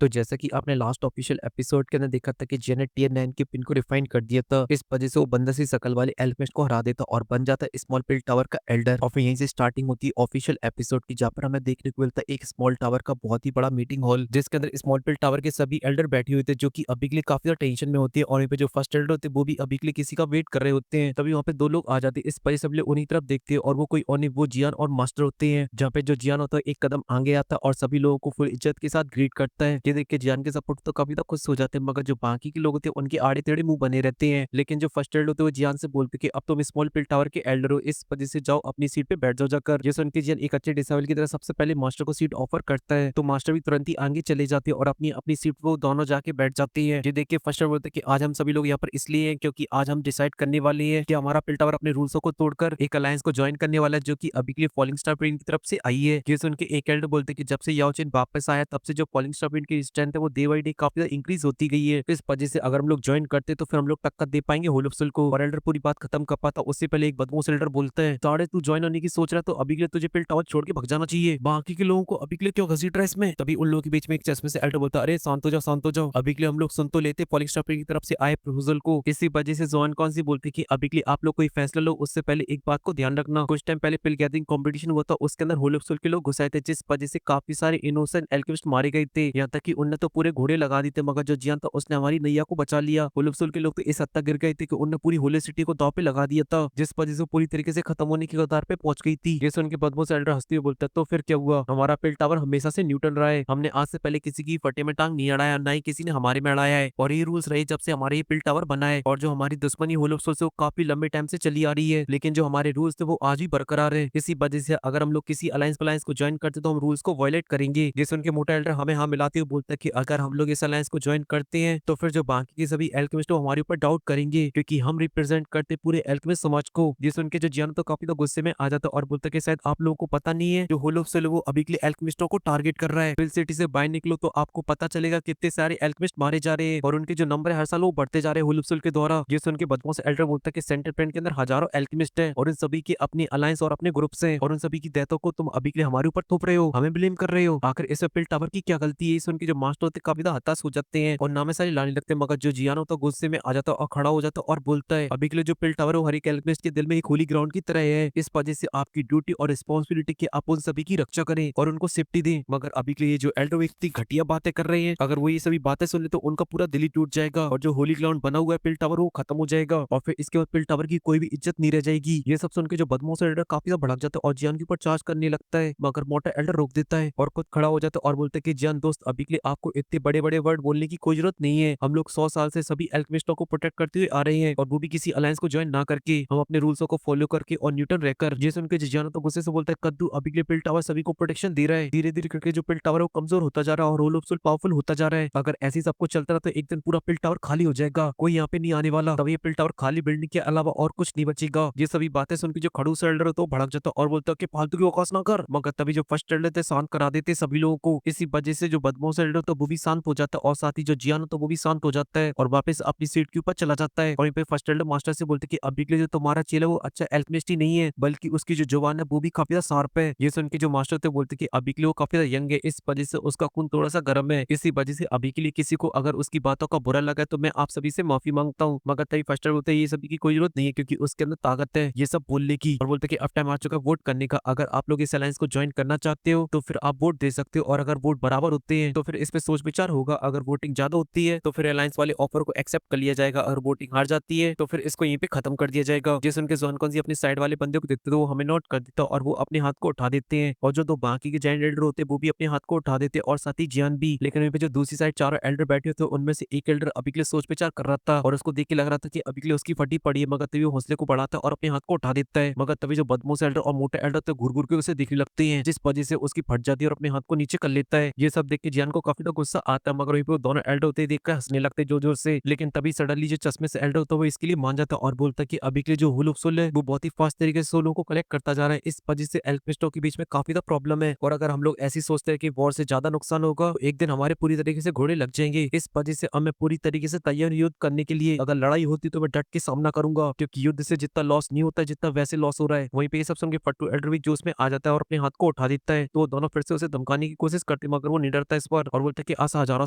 तो जैसा कि आपने लास्ट ऑफिशियल एपिसोड के अंदर देखा था कि जेनेट टियर 9 के पिन को रिफाइन कर दिया था। इस वजह से वो बंदा सी शकल वाले एल्केमिस्ट को हरा देता और बन जाता स्मॉल पिल टावर का एल्डर। और फिर यहीं से स्टार्टिंग होती है ऑफिशियल एपिसोड की, जहाँ पर हमें देखने को मिलता है एक स्मॉल टावर का बहुत ही बड़ा मीटिंग हॉल, जिसके अंदर स्मॉल पिल टावर के सभी एल्डर बैठे हुए थे, जो कि अभी के लिए काफी ज्यादा टेंशन में होती है। और वहीं पे जो फर्स्ट एल्डर होते हैं वो भी अभी के लिए किसी का वेट कर रहे होते हैं। तभी वहाँ पे दो लोग आ जाते हैं। इस वजह से सब लोग उन्हीं तरफ देखते हैं और वो कोई और नहीं, वो जियान और मास्टर होते हैं। जहाँ पे जो जियान होता है एक कदम आगे आता है और सभी लोगों को फुल इज्जत के साथ ग्रीट करता है। ये देख के जियान के सपोर्ट तो काफी ज्यादा खुश हो जाते हैं, मगर जो बाकी के लोग होते हैं उनके आड़े टेढ़े मुंह बने रहते हैं। लेकिन जो फर्स्ट एल्डर होते हैं वो जियान से बोलते हैं कि अब तुम स्मॉल पिल टावर के एल्डर हो, इस वजह से जाओ अपनी सीट पे बैठ जाओ जाकर। ये सुन के जियान एक अच्छे डिसाइबल की तरह सबसे पहले मास्टर को सीट ऑफर करता है, तो मास्टर भी तुरंत ही आगे चले जाते हैं और अपनी अपनी सीट पे वो दोनों जाके बैठ जाती है। ये देख के फर्स्ट एल्डर बोलते हैं कि आज हम सभी लोग यहाँ पर इसलिए हैं क्योंकि आज हम डिसाइड करने वाले हैं कि हमारा पिल टावर अपने रूल्सों को तोड़कर एक अलायंस को ज्वाइन करने वाला है, जो कि अभी के लिए फॉलिंग स्टार प्रिंट की तरफ से आई है। ये सुन के एक एल्डर बोलते हैं कि जब से याओ चेन वापस आया तब से जो फॉलिंग स्टार प्रिंट की स्ट्रेंथ है वो डे बाई डे काफी ज्यादा इंक्रीज होती गई है। इस वजह से अगर हम लोग ज्वाइन करते तो फिर हम लोग टक्कर दे पाएंगे होलोप्सिल को। और एल्डर पूरी बात खत्म कर पाता उससे पहले एक बदमाश एल्डर बोलता है, साढ़े तू ज्वाइन होने की सोच रहा है तो अभी के लिए तुझे पिल टावर छोड़ के भग जाना चाहिए, बाकी के लोगों को अभी के लिए क्यों घसीट रहा है इसमें। तभी उन लोगों के बीच में एक चश्मे से एल्डर बोलता है, अरे शांत हो जाओ शांत हो जाओ, अभी के लिए हम लोग सुन तो लेते फॉलिंग स्टार प्रिंट की तरफ से आए प्रपोजल को। इसी वजह से जॉन कौन सी बोलती कि अभी के लिए आप लोग कोई फैसला लो, उससे पहले एक बात को ध्यान रखना, कुछ टाइम पहले पिल गैदरिंग कंपटीशन हुआ था, उसके अंदर होलोप्सिल के लोग घुसाए थे, जिस वजह से काफी सारे इनोसेंट एल्केमिस्ट मारे गए थे। यहाँ तक कि उनने तो पूरे घोड़े लगा दी थे, मगर जो जियान था उसने हमारी नैया को बचा लिया। होलोप्सिल के लोग तो इस हद तक गिर गए थे कि उनने पूरी होली सिटी को दांव पे लगा दिया था, जिस वजह से वो पूरी तरीके से खत्म होने की कगार पे पहुंच गई थी। ये सुन के बदमाश एल्डर हंसते हुए बोलता है, तो फिर क्या हुआ, हमारा पिल टावर हमेशा से न्यूट्रल रहा है, हमने आज से पहले किसी की फटे में टांग नहीं अड़ाया, ना ही किसी ने हमारे में अड़ाया है, और ये रूल्स रहे जब से हमारे ये पिल टावर बना है। और जो हमारी दुश्मनी होलोप्सिल से वो काफी लंबे टाइम से चली आ रही है, लेकिन जो हमारे रूल्स थे वो आज भी बरकरार है। इसी वजह से अगर हम लोग किसी अलायंस को ज्वाइन करते तो हम रूल्स को वायलेट करेंगे। जिस उनके मोटा एल्डर हमें हाँ मिलाते हुए बोलता है कि अगर हम लोग इस अलायंस को ज्वाइन करते हैं तो फिर जो बाकी के सभी एल्केमिस्ट हमारे ऊपर डाउट करेंगे, क्योंकि हम रिप्रेजेंट करते पूरे एल्केमिस्ट समाज को। जिस उनके जो जियान तो काफी तो गुस्से में आ जाता और बोलता है कि शायद आप लोगों को पता नहीं है, जो होलोप्सिल वो अभी के लिए एल्केमिस्टों को टारगेट कर रहा है, पिल सिटी से बाहर निकलो तो आपको पता चलेगा कितने सारे एल्केमिस्ट मारे जा रहे हैं और उनके जो नंबर है हर साल वो बढ़ते जा रहे हैं होलोप्सिल के द्वारा। जिस उनके बदमाश एल्डर बोलता है कि सेंटर प्रिंट के अंदर हजारों एल्केमिस्ट हैं और इन सभी के अपने अलायंस और अपने ग्रुप्स हैं, और उन सभी की डेथों को तुम अभी के लिए हमारे ऊपर थोप रहे हो, हमें ब्लेम कर रहे हो, आखिर इस पिल टावर की क्या गलती है। इस उनके जो मास्टर होते काफी ज्यादा हताश हो जाते हैं और नामे सारी लाने लगते हैं, मगर जो जियान होता गुस्से में आ जाता और खड़ा हो जाता और बोलता है, अभी के लिए जो पिल टावर है वो हर एक एल्केमिस्ट के दिल में एक होली ग्राउंड की तरह है, इस वजह से आपकी ड्यूटी और रिस्पॉन्सिबिलिटी की आप उन सभी की रक्षा करें और उनको सेफ्टी दें। मगर अभी के लिए ये जो एल्डर व्यक्ति घटिया बातें कर रहे हैं, अगर वो ये सभी बातें सुन ले तो उनका पूरा दिल ही टूट जाएगा और जो होली ग्राउंड बना हुआ है पिल टावर वो खत्म हो जाएगा और फिर इसके बाद पिल टावर की कोई भी इज्जत नहीं रह जाएगी। ये सब सुन के जो बदमाश एल्डर काफी ज्यादा भड़क जाता है और जियान के ऊपर चार्ज करने लगता है, मगर मोटा एल्डर रोक देता है और खुद खड़ा हो जाता है और बोलता है कि जियान दोस्त, अभी के लिए आपको इतने बड़े बड़े वर्ड बोलने की कोई जरूरत नहीं है, हम लोग 100 साल से सभी एल्केमिस्टों को प्रोटेक्ट करते हुए आ रहे हैं और वो भी किसी अलायंस को ज्वाइन ना करके, हम अपने रूल्सों को फॉलो करके और न्यूटन रहकर। ये सुन के जियान तो गुस्से से बोलता है, कद्दू अभी के लिए पिल टावर सभी को प्रोटेक्शन दे रहा है, धीरे धीरे करके जो पिल टावर है वो कमजोर होता जा रहा है और होलोप्सिल पावरफुल होता जा रहा है, अगर ऐसे ही सब कुछ चलता रहा तो एक दिन पूरा पिल टावर खाली हो जाएगा, कोई यहाँ पे नहीं आने वाला, तब ये पिल टावर खाली बिल्डिंग के अलावा और कुछ नहीं बचेगा। ये सभी बातें सुन के जो खड़ूस एल्डर तो भड़क जाता और बोलता कि फालतू की औकात ना कर, मगर तभी जो फर्स्ट एल्डर थे शांत करा देते सभी लोगों को। इसी वजह से जो बदमाश एल्डर तो वो भी शांत हो जाता है और साथ ही जो जियान तो वो भी शांत हो जाता है और वापस अपनी सीट के ऊपर चला जाता है। और वहीं पे फर्स्ट एल्डर मास्टर से बोलते कि अभी के लिए जो तुम्हारा चेला वो अच्छा एल्केमिस्ट ही नहीं है, बल्कि उसकी जो जुबान है वो भी काफी ज्यादा शार्प है। ये सुन के जो मास्टर थे बोलते कि अभी के लिए वो काफी ज्यादा यंग है, इस वजह से उसका खून थोड़ा सा गर्म है, इसी वजह से अभी के लिए किसी को अगर उसकी बातों का बुरा लगा तो मैं आप सभी से माफी मांगता हूँ। मगर तभी फर्स्ट एल्डर बोलते ये सभी की कोई जरूरत नहीं है, क्योंकि उसके अंदर ताकत है ये सब बोलने की, और बोलते कि अब टाइम आ चुका है वोट करने का, अगर आप लोग इस अलायंस को ज्वाइन करना चाहते हो तो फिर आप वोट दे सकते हो, और अगर वोट बराबर होते हैं तो फिर इस पे सोच विचार होगा, अगर वोटिंग ज्यादा होती है तो फिर अलायंस वाले ऑफर को एक्सेप्ट कर लिया जाएगा, और वोटिंग हार जाती है तो फिर इसको यहीं पे खत्म कर दिया जाएगा। जिस उनके जॉन कौन सी अपनी साइड वाले बंदे को देखते तो वो हमें नोट कर देता और वो अपने हाथ को उठा देते हैं, और जो दो बाकी के जायंट एल्डर होते हैं वो भी अपने हाथ को उठा देते और साथ ही जियान भी। लेकिन वहीं पे जो दूसरी साइड चारों एल्डर बैठे होते उनमें से एक एल्डर अभी के लिए सोच विचार कर रहा था और उसको देख के लग रहा था कि अभी के लिए उसकी फटी पड़ी है, मगर तभी वो हौसले को बढ़ाता है और अपने हाथ को उठा देता है, मगर तभी जो बदमाश एल्डर और मोटे एल्डर तो घूर घूर के उसे दिखने लगते हैं, जिस वजह से उसकी फट जाती है और अपने हाथ को नीचे कर लेता है। ये सब देख के जियान को काफी तो गुस्सा आता है, मगर वहीं पे वो दोनों एल्डर होते देख कर हंसने लगते जोर जोर से। लेकिन तभी सडनली जो चश्मे से एल्डर होता है वो इसके लिए मान जाता है और बोलता है कि अभी के लिए जो होलोप्सिल है वो बहुत ही फास्ट तरीके से सोलों को कलेक्ट करता जा रहा है, इस वजह से एल्केमिस्टों के बीच में काफी ज्यादा प्रॉब्लम है, और अगर हम लोग ऐसी सोचते हैं कि वॉर से ज्यादा नुकसान होगा एक दिन हमारे पूरी तरीके से घोड़े लग जाएंगे, इस वजह से हमें पूरी तरीके से तैयार युद्ध करने के लिए, अगर लड़ाई होती तो मैं डट के सामना करूंगा, क्योंकि युद्ध से जितना लॉस नहीं होता जितना वैसे लॉस हो रहा है। वहीं पे ये सब सुन के फट्टू एल्डर भी जोश में आ जाता है और अपने हाथ को उठा देता है, तो दोनों फिर से उसे धमकाने की कोशिश करते मगर वो नहीं डरता इस बार। और बोलता है कि आज हजारों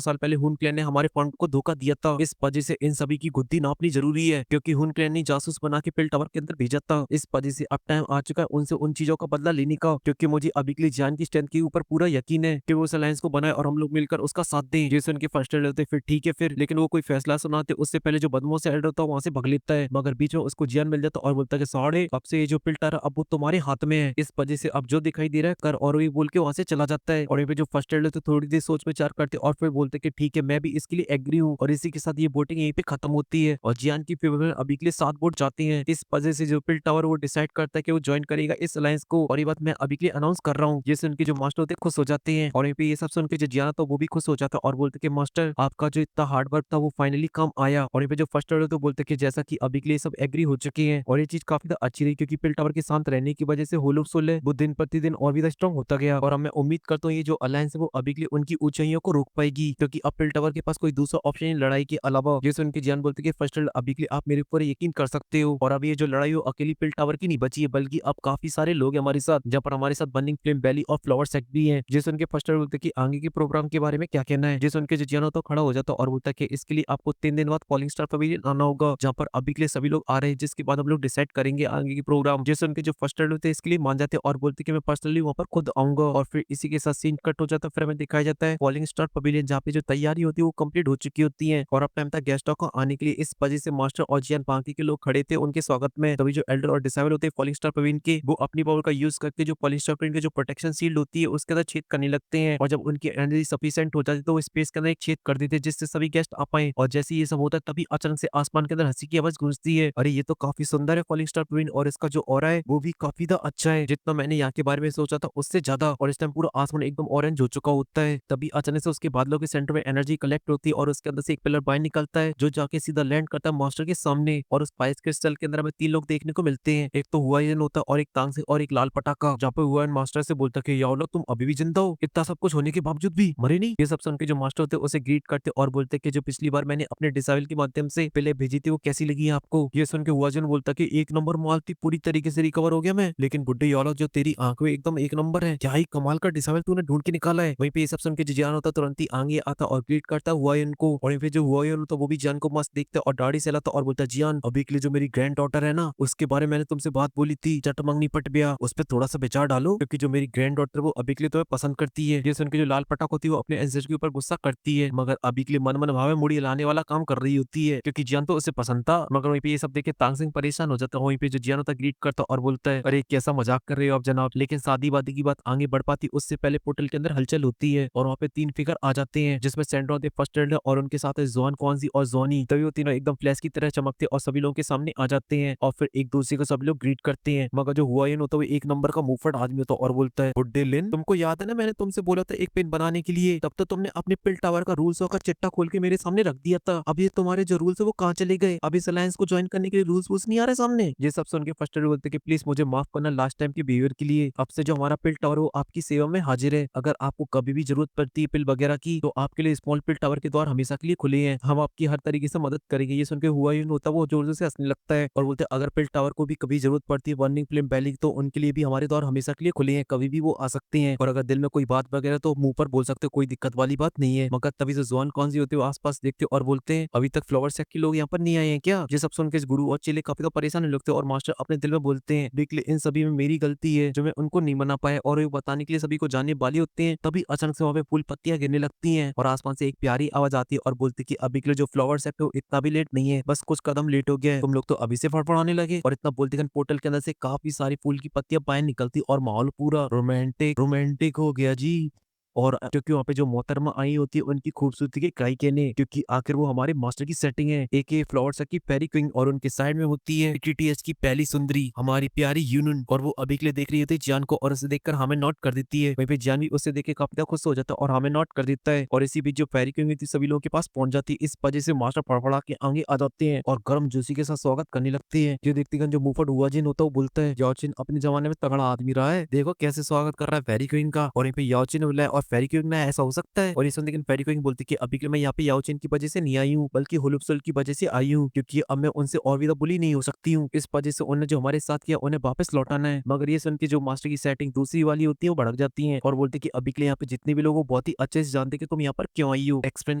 साल पहले हुन क्लैन ने हमारे फॉर्म को धोखा दिया था। इस वजह से इन सभी की गुत्थी नापनी जरूरी है, क्योंकि हुन क्लैन ने जासूस बना के पिल टावर के अंदर भेजा था। इस वजह से अब टाइम आ चुका है उनसे उन चीजों का बदला लेने का, क्योंकि मुझे अभी के लिए जान की स्ट्रेंथ के ऊपर पूरा यकीन है कि वो उस अलायंस को बनाए और हम लोग मिलकर उसका साथ दें। जैसे उनके फर्स्ट एल्डर होते फिर ठीक है फिर, लेकिन वो कोई फैसला सुनाते उससे पहले जो बदमाश एल्डर होता है वहां से भग लेता है, मगर बीच में उसको जियान मिल जाता और बोलता है कि साढ़े अब से ये जो पिल टावर अब वो तुम्हारे हाथ में है। इस वजह से अब जो दिखाई दे रहा है कर, और वही बोल के वहां से चला जाता है। और यहाँ पे जो फर्स्ट एल्डर तो थोड़ी देर सोच विचार करते और फिर बोलते कि ठीक है मैं भी इसके लिए एग्री हूँ, और इसी के साथ ये वोटिंग यहीं पे खत्म होती है और जियान की फेवर में अभी के लिए 7 वोट जाते हैं। इस वजह से जो पिल टावर वो डिसाइड करता है कि वो ज्वाइन करेगा इस अलायंस को, और ये बात मैं अभी के लिए अनाउंस कर रहा हूँ। जैसे उनके जो मास्टर होते हैं खुश हो जाते हैं, और यहाँ पे ये सब सुन के जो जियान था वो भी खुश हो जाता है और बोलते कि मास्टर आपका जो इतना हार्ड वर्क था वो फाइनली काम आया। और यहाँ पे जो फर्स्ट एल्डर तो बोलते कि जैसा कि अभी के लिए सब एग्री हो चुके हैं, और ये चीज काफी ज्यादा अच्छी रही, क्योंकि पिल टावर के शांत रहने की वजह से होलो सोल वो दिन प्रतिदिन और भी स्ट्रॉन्ग होता गया। और अब मैं उम्मीद करता हूँ ये जो अलायंस है वो अभी के लिए उनकी ऊंचाइयों को रोक पाएगी, क्योंकि अब पिल टावर के पास कोई दूसरा ऑप्शन नहीं लड़ाई के अलावा। जैसे उनके जान बोलते कि फर्स्ट एल्डर अभी के लिए आप मेरे ऊपर यकीन कर सकते हो, और अब ये जो लड़ाई हो अकेली पिल टावर की नहीं बची है, बल्कि अब काफी सारे लोग हैं हमारे साथ, जहाँ पर हमारे साथ बर्निंग फ्लेम वैली और फ्लावर सेक्ट भी है। जैसे उनके फर्स्ट एल्डर बोलते कि आगे के प्रोग्राम के बारे में क्या कहना है। जैसे उनके जो जियानो तो खड़ा हो जाता और बोलता है कि इसके लिए आपको 3 दिन बाद फॉलिंग स्टार पवेलियन आना होगा, जहाँ पर अभी के लिए सभी लोग आ रहे हैं, जिसके बाद हम लोग डिसाइड करेंगे आगे के प्रोग्राम। जैसे उनके जो फर्स्ट एल्डर होते हैं इसके लिए मान जाते और बोलते कि मैं पर्सनली वहां पर खुद आऊंगा, और फिर इसी के साथ सीन कट हो जाता है। फिर हमें दिखाया जाता है फॉलिंग स्टार पवेलियन, जहाँ पे जो तैयारी होती है वो कंप्लीट हो चुकी होती है, और अब टाइम था गेस्टों को आने के लिए। इस वजह से मास्टर और जियान बाकी के लोग खड़े थे उनके स्वागत में। तभी जो एल्डर और डिसाइबल होते हैं फॉलिंग स्टार पवेलियन के, वो अपनी पावर का यूज करके जो फॉलिंग स्टार पवेलियन की जो प्रोटेक्शन शील्ड होती है उसके अंदर छेद करने लगते हैं, और जब उनकी एनर्जी सफिशिएंट हो जाती है तो वो स्पेस के अंदर एक छेद कर देते हैं जिससे सभी गेस्ट आ पाए। और जैसे ये सब होता है तभी अचानक से आसमान के अंदर हंसी की आवाज गूंजती है। अरे ये तो काफी सुंदर है फॉलिंग स्टार पवेलियन, और इसका जो ऑरा है वो भी काफी ज्यादा अच्छा है, जितना मैंने यहाँ के बारे में सोचा था उससे ज्यादा। और इस टाइम पूरा आसमान एकदम ऑरेंज हो चुका होता है। तभी अचानक से उसके बादलों के सेंटर में एनर्जी कलेक्ट होती है, और उसके अंदर से एक पिलर बाहर निकलता है जो जाके सीधा लैंड करता है मास्टर के सामने। और उस स्पाइस क्रिस्टल के अंदर हमें 3 लोग देखने को मिलते हैं, एक तो हुआयन होता है और एक तांग से और एक लाल पटाखा, जहाँ पे हुआयन मास्टर से बोलता है याओ लोग तुम अभी भी जिंदा हो, इतना सब कुछ होने के बावजूद भी मरे नहीं। ये सब सुन के जो मास्टर होते हैं उसे ग्रीट करते और बोलते कि जो पिछली बार मैंने अपने डिसाइबल के माध्यम से पहले भेजी थी वो कैसी लगी है आपको। ये सुन के हुआजन बोलता कि 1 नंबर माल थी, पूरी तरीके से रिकवर हो गया मैं, लेकिन बुड्ढे यालो जो तेरी आंख में एकदम 1 नंबर है, क्या ही कमाल का डिसाइबल तूने ढूंढ के निकाला है। वहीं पे ये सब सुन के जो जियान होता तुरंत ही आगे आता और ग्रीट करता हुआयन को, और फिर जो हुआयन होता वो भी जियान को मस्त देखता और दाढ़ी सहलाता और बोलता जियान अभी के लिए जो मेरी ग्रैंड डॉटर है ना उसके बारे में मैंने तुमसे बात बोली थी, चटमंगनी पट गया, उस पर थोड़ा सा विचार डालो, क्योंकि जो मेरी ग्रैंड डॉटर वो अभी के लिए तुम्हें पसंद करती है। जैसे उनकी जो लाल पटाख होती है वो अपने एंसेस्टर के ऊपर गुस्सा करती है, मगर अभी के लिए मन मन भावे मुड़ी लाने वाला काम कर रही होती है, क्योंकि जियान तो उसे पसंद था। मगर वहीं पे ये सब देखे तांग सिंह परेशान हो जाता है। वहीं पे जो जियान होता ग्रीट करता और बोलता है अरे कैसा मजाक कर रहे हो आप जनाब। लेकिन शादी वादी की बात आगे बढ़ पाती उससे पहले पोर्टल के अंदर हलचल होती है, और वहाँ पे 3 फिगर आ जाते हैं, जिसमें सेंटर होते फर्स्ट एल्डर और उनके साथ है जोन कौनसी और जोनी। तभी वो तीनों एकदम फ्लैश की तरह चमकते और सभी लोगों के सामने आ जाते हैं, और फिर एक दूसरे को सब लोग ग्रीट करते हैं। मगर जो हुआयन होता है वो 1 नंबर का मुंहफट आदमी होता है और बोलता है बुड्ढे लिन तुमको याद है ना मैंने तुमसे बोला था एक पेन बनाने के लिए, तब तो तुमने अपने पिल टावर का रूल्स का चिट्टा खोल के मेरे सामने रख दिया था। अब ये तुम्हारे जो रूल्स है वो कहाँ चले गए? अब इस अलायंस को ज्वाइन करने के लिए रूल्स वूल्स नहीं आ रहे सामने। ये सब सुन के फर्स्ट एल्डर बोलते कि प्लीज मुझे माफ करना लास्ट टाइम के बिहेवियर के लिए। अब से जो हमारा पिल टावर वो आपकी सेवा में हाजिर है, अगर आपको कभी भी जरूरत पड़ती है पिल वगैरह की तो आपके लिए स्मॉल पिल टावर के द्वार हमेशा के लिए खुले हैं, हम आपकी हर तरीके से मदद करेंगे। ये सुन के हुआयन होता है वो जोर जोर से हंसने लगता है और बोलते अगर पिल टावर को भी कभी जरूरत पड़ती है बर्निंग फ्लेम वैली तो उनके लिए भी हमारे द्वार हमेशा के लिए खुले हैं, कभी भी वो आ सकते हैं, और अगर दिल में कोई बात वगैरह तो मुंह पर बोल सकते हो, कोई दिक्कत वाली बात नहीं है। मगर तभी से जोन कौन सी होते हो आसपास देखते और बोलते हैं अभी तक फ्लावर सेक्ट के लोग यहाँ पर नहीं आए हैं क्या? ये सब सुन के गुरु और चेले काफी परेशान होने लगते हैं, और मास्टर अपने दिल में बोलते हैं देख ले इन सभी में मेरी गलती है जो मैं उनको नहीं मना पाया, और ये बताने के लिए सभी को जाने वाले होते हैं। तभी अचानक से वहाँ पे फूल पत्तियां गिरने लगती हैं, और आसमान से एक प्यारी आवाज आती है और बोलती कि अभी के लिए जो फ्लावर सेक्ट है वो इतना भी लेट नहीं है, बस कुछ कदम लेट हो गया है, तुम लोग तो अभी से फड़फड़ाने लगे। और इतना बोलते गन पोर्टल के अंदर से काफी सारी फूल की पत्तियां बाहर निकलती और माहौल पूरा रोमांटिक रोमांटिक हो गया जी। और क्योंकि वहाँ पे जो मोहतरमा आई होती है उनकी खूबसूरती के काई कहने, क्योंकि आखिर वो हमारे मास्टर की सेटिंग है, एक ये फ्लावर सेक्ट की पहली क्वीन, और उनके साइड में होती है टीटीएस की पहली सुंदरी हमारी प्यारी यूनन, और वो अभी के लिए देख रही होती है जियान को और उसे देखकर हमें नोट कर देती है। वहीं पे जियान भी उसे देख के काफी खुश हो जाता है और हमें नोट कर देता है, और इसी बीच जो पहली क्वीन थी सभी लोगों के पास पहुंच जाती है। इस वजह से मास्टर फड़फड़ा के आगे आ जाते हैं और गर्म जोशी के साथ स्वागत करने लगते हैं। जो देखते जो मुंहफट हुआजिन होता है वो बोलता है याओचिन अपने जमाने में तगड़ा आदमी रहा है, देखो कैसे स्वागत कर रहा है पहली क्वीन का। और यहाँ पे याओचिन बोला है और और फेरी क्विंग ना ऐसा हो सकता है। और ये सुन लेकिन फेरी क्विंग बोलती कि अभी के लिए मैं यहाँ पे याओ चेन की वजह से नहीं आई हूँ, बल्कि होलुपसोल की वजह से आई हूँ, क्योंकि अब मैं उनसे और भी बुली नहीं हो सकती हूँ। इस वजह से उन्होंने जो हमारे साथ किया उन्हें वापस लौटाना है। मगर ये सुन के जो मास्टर की सेटिंग दूसरी वाली होती है वो भड़क जाती है और बोलती कि अभी के लिए यहाँ पे जितने भी लोग वो बहुत ही अच्छे से जानते कि तुम यहाँ पर क्यों आई हो, एक्सप्लेन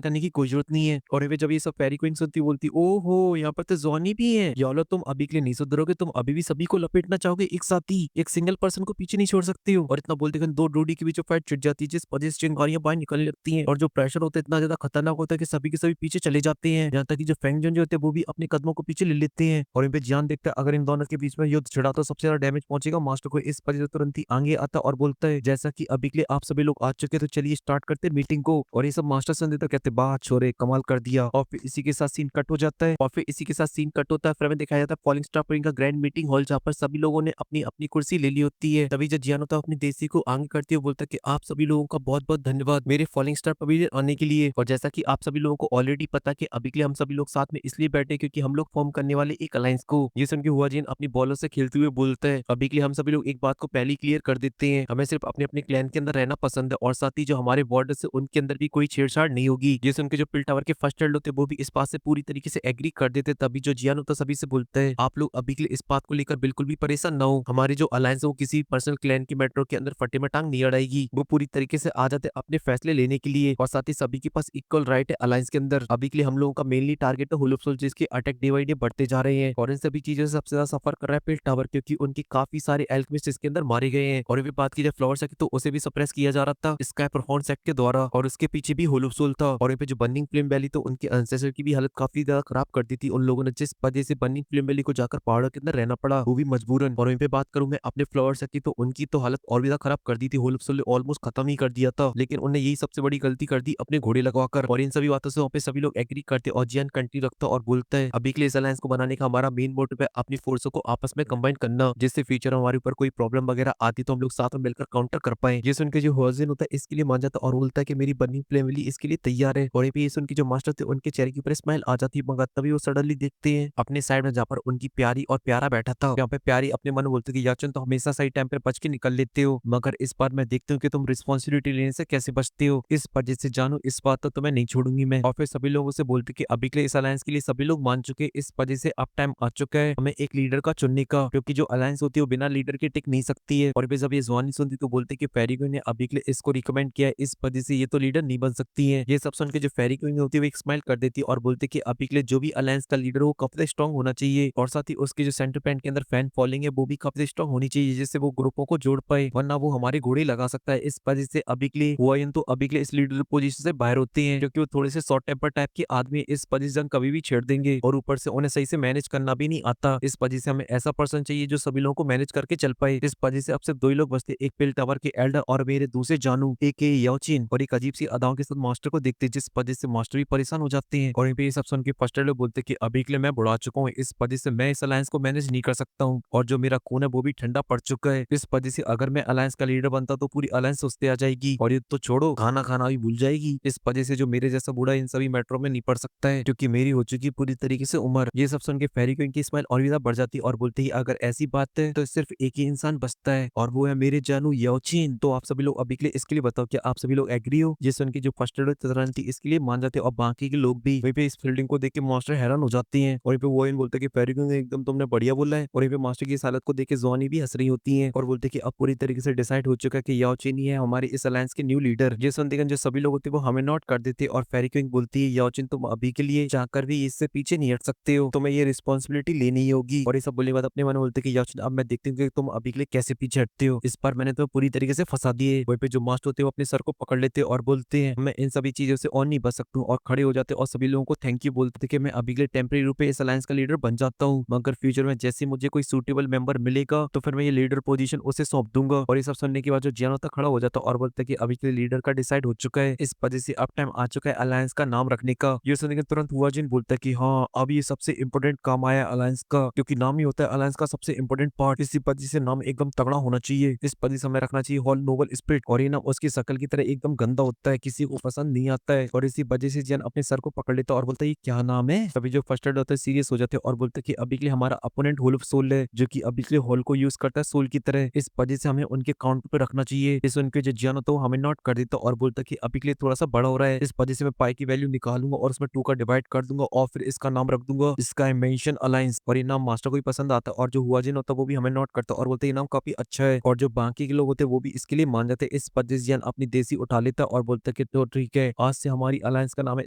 करने की कोई जरूरत नहीं है। और वे जब ये सब फेरी क्वीन सुनती बोलती ओहो यहाँ पर तो जॉनी भी है, यालो तुम अभी के लिए नहीं सुधरोगे, तुम अभी भी सभी को लपेटना चाहोगे एक साथ ही, एक सिंगल पर्सन को पीछे नहीं छोड़ सकती हो। और इतना बोलते कि दो डोडी के बीच फाइट छिड़ जाती है, जिस वजह से चिंगारियां बाहर निकलने लगती हैं और जो प्रेशर होता है इतना ज्यादा खतरनाक होता है कि सभी के सभी पीछे चले जाते हैं। यहाँ तक कि जो फेंगजन जो होते हैं वो भी अपने कदमों को पीछे ले लेते हैं। और इन पे जान देखता है अगर इन दोनों के बीच में युद्ध छिड़ा तो सबसे ज्यादा डैमेज पहुंचेगा मास्टर को। इस वजह से तुरंत ही आगे आता और बोलता है जैसा कि अभी के लिए आप सभी लोग आ चुके तो चलिए स्टार्ट करते मीटिंग को। और ये सब मास्टर सन देता कहते बात छोरे कमाल कर दिया। और फिर इसी के साथ सीन कट हो जाता है और फिर इसी के साथ सीन कट होता है। फिर हमें दिखाया जाता है फॉलिंग स्टार पर इनका ग्रैंड मीटिंग हॉल जहाँ पर सभी लोगों ने अपनी अपनी कुर्सी ले ली होती है। तभी जब जियान होता है अपनी देसी को आगे करती है बोलता है कि आप सभी लोगों का बहुत बहुत धन्यवाद मेरे फॉलिंग स्टार पवेलियन आने के लिए। और जैसा कि आप सभी लोगों को ऑलरेडी पता कि अभी के लिए हम सभी लोग साथ में इसलिए बैठे क्योंकि हम लोग फॉर्म करने वाले एक अलायंस को। ये सुन के हुआ जीन अपनी बॉलर से खेलते हुए बोलता है अभी के लिए हम सभी लोग एक बात को पहले ही क्लियर कर देते हैं, हमें सिर्फ अपने अपने क्लैन के अंदर रहना पसंद है और साथ ही जो हमारे बॉर्डर से उनके अंदर भी कोई छेड़छाड़ नहीं होगी। ये सुन के जो पिल टावर के फर्स्ट हेल्ड होते हैं वो भी इस बात से पूरी तरीके से एग्री कर देते। तभी जो जियान होता सभी से बोलता है आप लोग अभी के लिए इस बात को लेकर बिल्कुल भी परेशान ना हो, हमारी जो अलायंस है वो किसी पर्सनल क्लैन की मेट्रो के अंदर फटे में टांग नहीं अड़ाएगी, वो पूरी तरीके से आ जाते अपने फैसले लेने के लिए और साथ ही सभी के पास इक्वल राइट है अलायंस के अंदर। अभी के लिए हम लोगों का मेनली टारगेट है होलोप्सोल जिसके अटैक डे बाई डे बढ़ते जा रहे हैं और इन सभी चीजों से सबसे ज्यादा सफर कर रहा है पिल टावर क्योंकि उनके काफी सारे एल्केमिस्ट इसके अंदर मारे गए हैं। और भी बात की जाए फ्लावर सेक्ट तो उसे भी सप्रेस किया जा रहा था स्काई परफॉर्म सेक्ट के द्वारा और उसके पीछे भी होलोप्सोल था। और पे जो बर्निंग फ्लेम वैली तो उनके एंसेस्टर की भी हालत काफी ज्यादा खराब कर दी थी उन लोगों ने, जिस वजह से बर्निंग फ्लेम वैली को जाकर पहाड़ों के अंदर रहना पड़ा वो भी मजबूरन। और वहीं पे बात करूं मैं अपने फ्लावर सेक्ट की तो उनकी तो हालत और भी ज्यादा खराब कर दी थी, होलोप्सोल ने ऑलमोस्ट खत्म ही कर दिया था लेकिन उन्हें यही सबसे बड़ी गलती कर दी अपने घोड़े लगवाकर। और इन सभी बातों से वहाँ पे सभी लोग एग्री करते और जियान कंटिन्यू रखता और बोलता है अभी के लिए इस अलायंस को बनाने का हमारा मेन मोटिव है अपनी फोर्सों को आपस में कंबाइन करना, जिससे फ्यूचर हमारे ऊपर कोई प्रॉब्लम वगैरह आती तो हम लोग साथ में मिलकर काउंटर कर पाए। ये सुन के जो हर्जिन होता है इसके लिए मान जाता और बोलता है कि मेरी बर्निंग फ्लेम वैली इसके लिए तैयार है। और ये सुन के जो मास्टर थे उनके चेहरे के ऊपर स्माइल आ जाती है मगर तभी वो सडनली देखते हैं अपने साइड में जहाँ पर उनकी प्यारी और प्यारा बैठा था। यहाँ पे प्यारी अपने मन में बोलती है याचन तो हमेशा सही टाइम पे बच के निकल लेते हो मगर इस बार मैं देखती हूँ कि तुम रिस्पॉन्सिबिलिटी लेने से कैसे बचते हो, इस वजह से जानू इस बात तो तुम्हें नहीं छोड़ूंगी मैं। और फिर सभी लोगों से बोलते कि अभी के लिए इस अलायंस के लिए सभी लोग मान चुके इस वजह से अब टाइम आ चुका है हमें एक लीडर का चुनने का, क्योंकि जो अलायंस होती है वो बिना लीडर के टिक नहीं सकती है। और फिर जब ये जवानी सुनती तो बोलते कि फेरी क्वीन ने अभी के लिए इसको रिकमेंड किया है इस वजह से ये तो लीडर नहीं बन सकती है। ये सब सुन के जो फेरी क्वीन होती है वो एक स्माइल कर देती है और बोलते कि अभी के लिए जो भी अलायंस का लीडर हो काफी स्ट्रॉन्ग होना चाहिए और साथ ही उसके जो सेंटर पॉइंट के अंदर फैन फॉलोइंग है वो भी काफी स्ट्रॉन्ग होनी चाहिए जिससे वो ग्रुपों को जोड़ पाए, वरना वो हमारे घोड़े लगा सकता है। इस वजह से अभी के लिए हुआयन तो अभी के लिए इस लीडर पोजीशन से बाहर होते हैं क्योंकि वो थोड़े से शॉर्ट टेम्पर टाइप के आदमी इस पोजीशन कभी भी छेड़ देंगे और ऊपर से उन्हें सही से मैनेज करना भी नहीं आता। इस वजह से हमें ऐसा पर्सन चाहिए जो सभी लोगों को मैनेज करके चल पाए। इस वजह से अब सिर्फ दो ही लोग बचते, एक पिल टावर के एल्डर और मेरे दूसरे जानू एक याओचिन। और एक अजीब सी अदाओं के साथ मास्टर को देखते जिस वजह से मास्टर भी परेशान हो जाते हैं। और ये सब सुन के फर्स्ट लोग बोलते कि अभी के लिए मैं बुढ़ा चुका हूँ इस वजह से मैं इस अलायंस को मैनेज नहीं कर सकता हूँ और जो मेरा खून है वो भी ठंडा पड़ चुका है। इस वजह से अगर मैं अलायंस का लीडर बनता तो पूरी अलायंस सुस्ते आ जाएगी और ये तो छोड़ो खाना खाना भी भूल जाएगी। इस वजह से जो मेरे जैसा बूढ़ा इन सभी मेट्रो में नहीं पड़ सकता है क्योंकि मेरी हो चुकी पूरी तरीके से उम्र। ये सब सुन के फेरी क्वीन की स्माइल और भी ज्यादा बढ़ जाती है और बोलते ही अगर ऐसी बात है तो सिर्फ एक ही इंसान बचता है और वो है मेरे जानू याओचिन। तो आप सभी लोग अभी के लिए इसके लिए बताओ कि आप सभी लोग एग्री हो। ये सुन के जो फर्स्ट एड थी इसके लिए मान जाते और बाकी के लोग भी वहीं पे इस फील्डिंग को देख के मास्टर हैरान हो जाते हैं और पे वो बोलते कि फेरी क्वीन एकदम तुमने बढ़िया बोला है। और पे मास्टर की इस हालत को देख के जोनी भी हंस रही होती है और बोलते कि अब पूरी तरीके से डिसाइड हो चुका है कि याओचिन ही है हमारे इस अलायंस के न्यू लीडर। ये सुनते जो सभी लोग होते वो हमें नोट कर देते और फेरी क्वीन बोलती है याओचिन तुम अभी के लिए चाहकर भी इससे पीछे नहीं हट सकते हो, तुम्हें ये रिस्पॉन्सिबिलिटी लेनी ही होगी। और ये सब बोलने के बाद अपने मन में बोलते कि याओचिन अब मैं देखती हूँ कि तुम अभी के लिए कैसे पीछे हटते हो, इस बार मैंने तो पूरी तरीके से फंसा दिए। वहीं पे जो मास्टर होते हैं वो अपने सर को पकड़ लेते और बोलते हैं मैं इन सभी चीजों से और नहीं बच सकता हूँ और खड़े हो जाते और सभी लोगों को थैंक यू बोलते थे कि मैं अभी के लिए टेम्परेरी रूप में इस अलायंस का लीडर बन जाता हूँ मगर फ्यूचर में जैसे मुझे कोई सूटेबल मेंबर मिलेगा तो फिर मैं ये लीडर पोजीशन उसे सौंप दूंगा। और ये सब सुनने के बाद जो जियान होता खड़ा हो जाता और बोलता कि अभी के लिए लीडर का डिसाइड हो चुका है, इस वजह से अब टाइम आ चुका है अलायंस का नाम रखने का। ये सुनने के तुरंत हुआ जिन बोलता है कि हाँ अब ये सबसे इंपॉर्टेंट काम आया अलायंस का क्योंकि नाम ही होता है अलायंस का सबसे इंपॉर्टेंट पार्ट, इसी वजह से नाम एकदम तगड़ा होना चाहिए। इस वजह से हमें रखना चाहिए हॉल नोबल स्पिरिट और ये नाम उसकी शकल की तरह एकदम गंदा होता है, किसी को पसंद नहीं आता है। और इसी वजह से जियान अपने सर को पकड़ लेता और बोलता है ये क्या नाम है। तभी जो फर्स्ट एड होता है सीरियस हो जाते हैं और बोलते कि अभी के लिए हमारा अपोनेंट होल ऑफ सोल है जो कि अभी के लिए होल को यूज करता है सोल की तरह, इस वजह से हमें उनके काउंट पे रखना चाहिए। इस उनके जो जियान होता तो हमें नोट कर देता और बोलता कि अभी के लिए थोड़ा सा बड़ा हो रहा है, इस वजह से मैं पाई की वैल्यू निकालूंगा और उसमें 2 का डिवाइड कर दूंगा और फिर इसका नाम रख दूंगा स्काई मेंशन अलायंस। और ये नाम मास्टर को भी पसंद आता है और जो हुआजिन होता है वो भी हमें नोट करता और बोलते ये नाम काफी अच्छा है। और जो बाकी के लोग होते हैं वो भी इसके लिए मान जाते। इस वजह से जियान अपनी देसी उठा लेता और बोलता कि तो ठीक है, आज से हमारी अलायंस का नाम है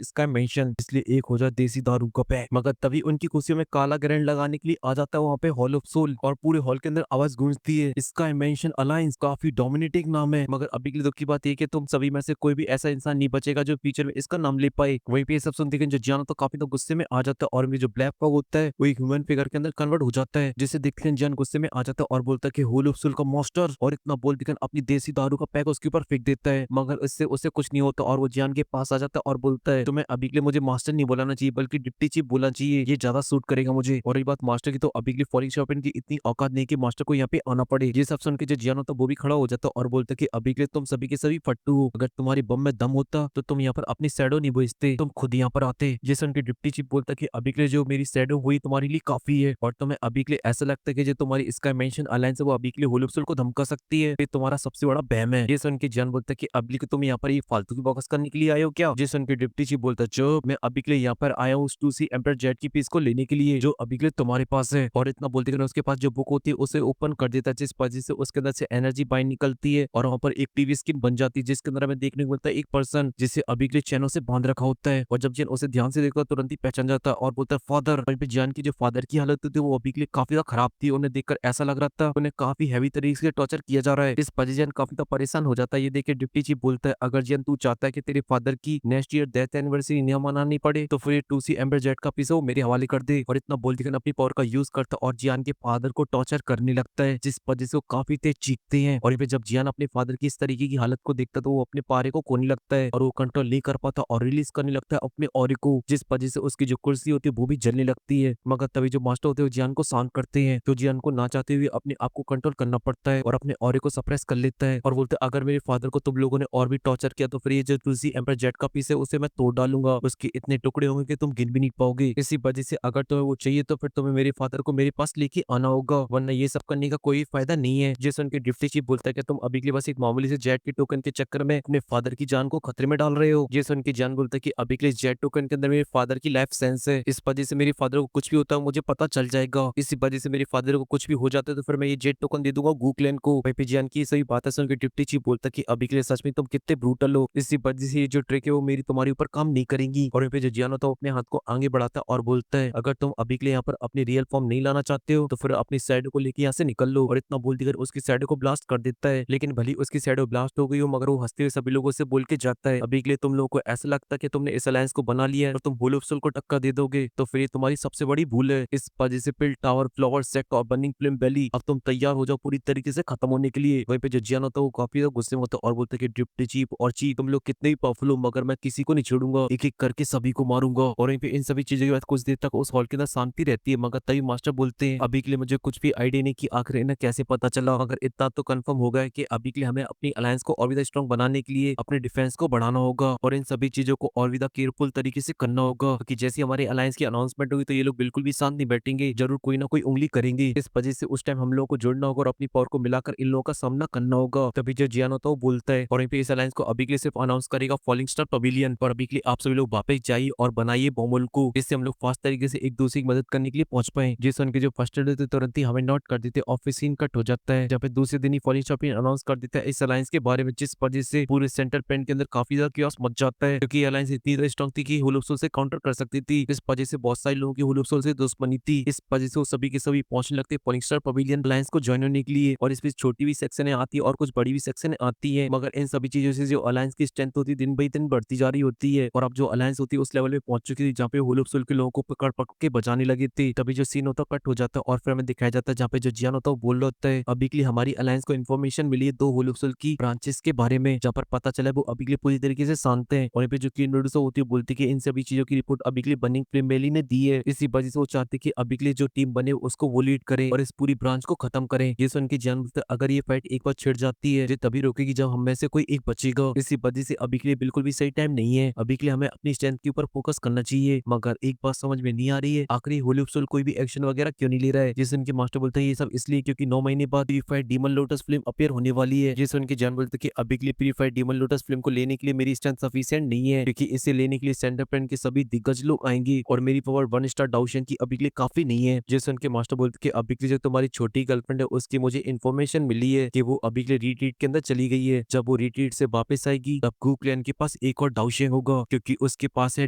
स्काई मेंशन, इसलिए एक हो जाए देसी दारू का पैक। मगर तभी उनकी खुशियों में काला ग्रैंड लगाने के लिए आ जाता है वहाँ पे हॉल ऑफ सोल और पूरे हॉल के अंदर आवाज गूंजती है स्काई मेंशन अलायंस काफी डोमिनेटिंग नाम है। मगर अभी के लिए दुख की बात यह कि तुम सभी में से कोई भी ऐसा इंसान नहीं बचेगा जो फ्यूचर में इसका नाम ले पाए। वहीं पे ये सब सुनते जो जियानो तो काफी तो गुस्से में आ जाता है और जो ब्लैक फॉग होता है वो एक ह्यूमन फिगर के अंदर कन्वर्ट हो जाता है, जिसे देखते जियान गुस्से में आ जाता है और बोलता है कि हॉल ऑफ सोल का मास्टर, और इतना बोल दिखन अपनी देसी दारू का पैक उसके ऊपर फेंक देता है। मगर इससे उसे कुछ नहीं होता और वो जियान के पास आ जाता है और बोलता है तुम्हें अभी के लिए मुझे मास्टर नहीं बुलाना चाहिए बल्कि डिप्टी चीफ बोलना चाहिए, ये ज्यादा सूट करेगा मुझे। और ये बात मास्टर की तो अभी के लिए फॉलिंग शॉपिंग की इतनी औकात नहीं कि मास्टर को यहाँ पे आना पड़े। ये सब सुन के जो जियान होता वो भी खड़ा हो जाता और बोलता कि अभी के लिए तुम सभी के सभी फट्टू हो, अगर तुम्हारी बम में दम होता तो तुम यहाँ पर अपनी शैडो नहीं भेजते, तुम खुद यहाँ पर आते। ये सुन के डिप्टी चीफ बोलता कि अभी के लिए जो मेरी शैडो हुई तुम्हारे लिए काफी है और तुम्हें अभी के लिए ऐसा लगता है कि जो तुम्हारी स्काई मेंशन अलायंस है वो अभी के लिए होल को धमका सकती है, ये तुम्हारा सबसे बड़ा बहम है। ये सुन के जियान बोलता है कि अभी के तुम यहाँ पर ये फालतू की बकवास करने के लिए आए हो क्या। ये सुन के डिप्टी चीफ बोलता है जो मैं अभी के लिए यहाँ पर आया हूँ 2C एम्पर जेट की पीस को लेने के लिए जो अभी के लिए तुम्हारे पास है। और इतना बोलते कि उसके पास जो बुक होती है उसे ओपन कर देता है, जिस वजह से उसके अंदर से एनर्जी बाइंड निकलती है और वहाँ पर एक टीवी स्क्रीन बन जाती है जिसके अंदर हमें देखने को मिलता है एक पर्सन जिसे अभी के लिए चैनों से बांध रखा होता है। और जब जियान उसे ध्यान से देखता है तुरंत ही पहचान जाता है और बोलता है फादर। वहीं पे जियान की जो फादर की हालत थी वो अभी के लिए काफी ज्यादा खराब थी, उन्हें देखकर ऐसा लग रहा था उन्हें काफी हैवी तरीके से टॉर्चर किया जा रहा है। इस वजह से जियान काफी ज्यादा परेशान हो जाता है। ये देख के डिप्टी चीफ बोलता है अगर जियान तू चाहता है कि तेरे फादर की नेक्स्ट ईयर डेथ एनिवर्सरी नहीं मनानी पड़े तो फिर 2C एम्बर जेट का पीस वो मेरे हवाले कर दे। और इतना बोल दिखन अपनी पावर का यूज करता और जियान के फादर को टॉर्चर करने लगता है, जिस वजह से वो काफी तेज चीखते हैं। और जब जियान अपने फादर की इस तरीके की हालत को देखता तो वो अपने पारे को खोने लगता है और वो कंट्रोल नहीं कर पाता और रिलीज करने लगता है अपने ऑरे को, जिस वजह से उसकी जो कुर्सी होती है वो भी जलने लगती है। मगर तभी जो मास्टर होते हैं जियान को शांत करते हैं तो जियान को ना चाहते हुए अपने आप को कंट्रोल करना पड़ता है और अपने ऑरे को सप्रेस कर लेता है और बोलते अगर मेरे फादर को तुम लोगों ने और भी टॉर्चर किया तो फिर ये जो 2C एम्पर जेट का पीस है उसे मैं तोड़ डालूंगा, उसके इतने टुकड़े होंगे कि तुम गिन भी नहीं पाओगे। इसी वजह से अगर तुम्हें वो चाहिए तो फिर तुम्हें मेरे फादर को मेरे पास लेके आना होगा, वरना ये सब करने का कोई फायदा नहीं है। जिस उनके डिप्टी चीफ बोलता है कि तुम अभी के लिए बस एक मामूली से जेट के टोकन के चक्कर में अपने फादर की जान को खतरे में डाल रहे हो। जिस उनकी जान बोलता है कि अभी के लिए जेट टोकन के अंदर मेरे फादर की लाइफ सेंस है, इस वजह से मेरे फादर को कुछ भी होता है मुझे पता चल जाएगा, इसी वजह से मेरे फादर को कुछ भी हो जाता है तो फिर मैं ये जेट टोकन दे दूंगा गूक्लैन को। भाई जान की सही बात है सुन के डिप्टी चीफ बोलता कि अभी के लिए सच में तुम कितने ब्रूटल हो, इसी वजह से ये जो ट्रिक है वो मेरी तुम्हारे ऊपर काम नहीं करेंगी। और जो जियान होता है अपने हाथ को आगे बढ़ाता है और बोलता है अगर तुम अभी के लिए यहाँ पर अपनी रियल फॉर्म नहीं लाना चाहते हो तो फिर अपनी शैडो को लेके यहाँ से निकल लो। और इतना बोल देकर उसकी शैडो को ब्लास्ट कर देता है, लेकिन भली उसकी शैडो ब्लास्ट हो गई हो मगर वो हंसते हुए सभी लोगों से बोल के जाता है अभी के लिए तुम लोगों को ऐसा लगता है कि तुमने इस अलायंस को बना लिया है और तुम होलोप्सल को टक्कर दे दोगे तो फिर ये तुम्हारी सबसे बड़ी भूल है। इस वजह से पिल टावर फ्लावर सेक्ट और बर्निंग फ्लेम वैली अब तुम तैयार हो जाओ पूरी तरीके से खत्म होने के लिए। वहीं पे जो जियान होता है वो काफी ज्यादा गुस्से में होता है और बोलते कि डिप्टी चीफ और चीफ तुम लोग कितने ही पावरफुल हो मगर मैं किसी को नहीं छोड़ूंगा, एक एक करके सभी को मारूंगा। और वहीं पे इन सभी चीजों के बाद कुछ देर तक उस हॉल के अंदर शांति रहती है मगर तभी मास्टर बोलते हैं अभी के लिए मुझे कुछ भी आइडिया नहीं कि आखिर इन्हें कैसे पता चला, मगर इतना तो कंफर्म हो गया कि अभी के लिए हमें अपनी अलायंस को और भी स्ट्रॉन्ग बनाने के लिए अपने डिफेंस को बढ़ाना होगा और इन सभी चीजों को और भी केयरफुल तरीके से करना होगा, क्योंकि जैसे हमारे अलायंस की अनाउंसमेंट होगी तो ये लोग बिल्कुल भी शांत नहीं बैठेंगे, जरूर कोई ना कोई उंगली करेंगे। इस वजह से उस टाइम हम लोगों को जोड़ना होगा और अपनी पावर को मिलाकर इन लोगों का सामना करना होगा। तभी जो जियान होता है वो बोलता है और वहीं पे इस अलायंस को अभी के लिए सिर्फ अनाउंस करेगा फॉलिंग स्टार पवेलियन, और अभी के लिए आप सभी लोग वापस जाइए और बनाइए बॉम्बल को, जिससे हम लोग फास्ट तरीके से एक दूसरे की मदद करने के लिए पहुंच पाए। जिसन के जो फर्स्ट एड थे तुरंत ही हमें नोट कर देते और फिर सीन कट हो जाता है जब दूसरे दिन ही फॉलिंग शॉपिंग अनाउंस कर देता है इस अलायंस के बारे में, जिस वजह से पूरे सेंट्रल पेंट के अंदर काफी ज्यादा कियोस मच जाता है क्योंकि अलायंस इतनी ज्यादा स्ट्रांग थी कि होलोप्सोल से काउंटर कर सकती थी। इस वजह से बहुत सारे लोगों की होलोप्सोल से दुश्मनी थी, इस वजह से वो सभी के सभी पहुंचने लगते फॉलिंग स्टार पवेलियन अलायंस को ज्वाइन होने के लिए। और इस बीच छोटी भी सेक्शन आती है और कुछ बड़ी भी सेक्शन आती है, मगर इन सभी चीजों से जो अलायंस की स्ट्रेंथ होती है दिन ब दिन बढ़ती जा रही होती है और अब जो अलायंस होती है उस लेवल पे पहुंच चुकी थी जहाँ पे होलोप्सोल के लोगों को पकड़ पकड़ के बचाने लगी थी। तभी जो सीन होता है कट हो जाता है और फिर हमें दिखाया जाता है जहाँ पे जो जियान होता है वो बोल रहा होता है अभी के लिए हमारी अलायंस को इन्फॉर्मेशन मिली है 2 होलोप्सोल की ब्रांचेस के बारे में, जहाँ पर पता चला है वो अभी के लिए पूरी तरीके से शांत है। और यहाँ पे जो कीन मेडुसा होती है बोलती है कि इन सभी चीजों की रिपोर्ट अभी के लिए बर्निंग फ्लेम वैली ने दी है, इसी वजह से वो चाहते कि अभी के लिए जो टीम बने उसको वो लीड करे और इस पूरी ब्रांच को खत्म करे। ये सुन के जियान बोलता है अगर ये फाइट एक बार छिड़ जाती है ये तभी रोकेगी जब हम में से कोई एक बचेगा, इसी वजह से अभी के लिए बिल्कुल भी सही टाइम नहीं है, अभी के लिए हमें अपनी स्ट्रेंथ के ऊपर फोकस करना चाहिए। मगर एक बात समझ में नहीं आ रही है आखिरी होलोप्सोल कोई भी एक्शन वगैरह क्यों नहीं ले रहा है। जिस उनके मास्टर बोलते हैं ये सब इसलिए क्योंकि 9 महीने बाद ये fight demon lotus film appear होने वाली है। जिस उनके जान बोलते बोलते कि अभी के लिए प्यूरीफाइड डीमन लोटस फिल्म को लेने के लिए मेरी स्ट्रेंथ सफिशिएंट नहीं है, क्योंकि इसे लेने के लिए सेंटर पेन के सभी दिग्गज लोग आएंगे और मेरी पावर 1 स्टार डाउशन की अभी के लिए काफी नहीं है। जेसन के मास्टर बोलते कि अभी के लिए जो तुम्हारी छोटी गर्लफ्रेंड है उसकी मुझे इन्फॉर्मेशन मिली है कि वो अभी के लिए रिट्रीट के अंदर चली गई है। जब वो रिट्रीट से वापस आएगी तब कू क्लैन के पास एक और डाउशेंग होगा, क्योंकि उसके पास है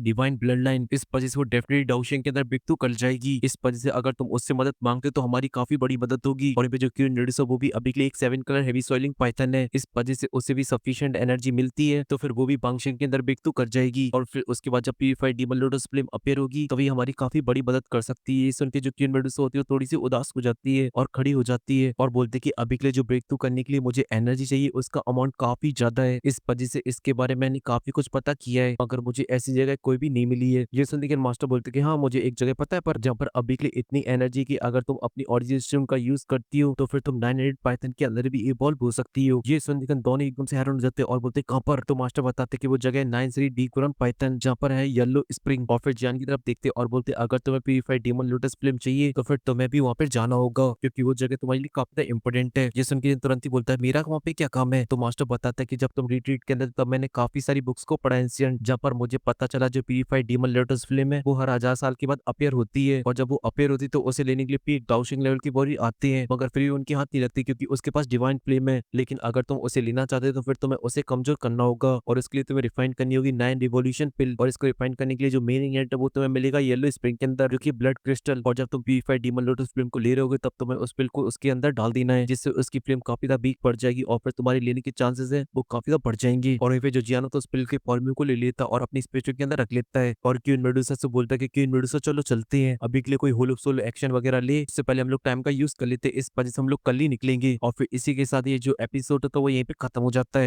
डिवाइन ब्लड लाइन। इस वजह से वो डेफिनेटली डाउशेंग के अंदर बिकतू कर जाएगी। इस वजह से अगर तुम उससे मदद मांगते तो हमारी काफी बड़ी मदद होगी। और जो क्वीन नडिसो वो भी अभी के लिए एक 7 कलर हेवी सॉइलिंग पाइथन है, इस वजह से उसे भी सफिशिएंट एनर्जी मिलती है, तो फिर वो भी बांगशेंग के अंदर बिकतू कर जाएगी। और फिर उसके बाद जब purified demon lotus flame appear होगी तो ये हमारी काफी बड़ी मदद कर सकती है। ये सुन के जो क्वीन मेडुसा होती है वो थोड़ी सी उदास हो जाती है और खड़ी हो जाती है और बोलते कि अभी के लिए जो ब्रेक थ्रू करने के लिए मुझे एनर्जी चाहिए उसका अमाउंट काफी ज्यादा है। इस वजह से इसके बारे में मैंने काफी कुछ पता किया है, मगर मुझे ऐसी जगह कोई भी नहीं मिली है। ये सुन के मास्टर बोलते कि हाँ मुझे एक जगह पता है, पर जहाँ पर अभी के लिए इतनी एनर्जी की अगर तुम अपनी ऑरिजिन स्ट्रीम का यूज करती हो तो फिर तुम 9 पाइथन के अंदर भी इवॉल्व हो सकती हो। ये सुन के दोनों एकदम से हैरान हो जाते हैं और बोलते कहाँ पर। तो मास्टर बताते कि वो जगह 9 सीरी डी कुरन पाइथन जहाँ पर है येलो स्प्रिंग। और फिर जान की तरफ देखते और बोलते अगर तुम्हें प्यूरीफाइड डीमन लोटस फिल्म चाहिए तो फिर तुम्हें भी वहाँ पर जाना होगा, क्योंकि वो जगह तुम्हारे लिए काफी इंपॉर्टेंट है। ये सुन के तुरंत ही बोलता है मेरा वहाँ पे क्या काम है। तो मास्टर बताता है कि जब तुम रिट्रीट के अंदर तब मैंने काफी सारी बुक्स को पढ़ा एंशिएंट, जहाँ पर मुझे पता चला जो प्यूरीफाइड डीमन लोटस फिल्म है वो हर 1000 साल के बाद अपीयर होती है, और जब वो अपीयर होती है तो उसे लेने के लिए पीक डाउशिंग लेवल की बॉडी आती है, मगर फिर भी उनके हाथ नहीं लगती क्योंकि उसके पास डिवाइन फ्लेम है। लेकिन अगर तुम उसे लेना चाहते हो तो फिर तुम्हें उसे कमजोर करना होगा, और इसके लिए तुम्हें रिफाइन करनी होगी 9 रिवोल्यूशन पिल। और इसको रिफाइन करने के लिए जो मेन इंग्रेडिएंट है वो तुम्हें मिलेगा येलो स्प्रिंग के अंदर, जो कि ब्लड क्रिस्टल। और जब तुम प्यूरीफाइड डीमन लोटस फिल्म को ले रहे होगे तब तुम्हें उस पिल को उसके अंदर डाल देना है, जिससे उसकी फ्लेम काफी ज्यादा वीक पड़ जाएगी और फिर तुम्हारी लेने के चांसेस है वो काफी ज्यादा बढ़ जाएंगे। और वहीं पे जो जियानो तो उस पिल के फॉर्म्यूल को ले लेता और अपनी स्पेस के अंदर रख लेता है और क्वीन मेडुसा से बोलता है कि क्वीन मेडुसा चलो चलते हैं, अभी के लिए कोई होलो सोलो एक्शन वगैरह ले, इससे पहले हम लोग टाइम का यूज कर लेते हैं। इस वजह से हम लोग कल ही निकलेंगे। और फिर इसी के साथ ये जो एपिसोड है तो वो यहीं पे खत्म हो जाता है।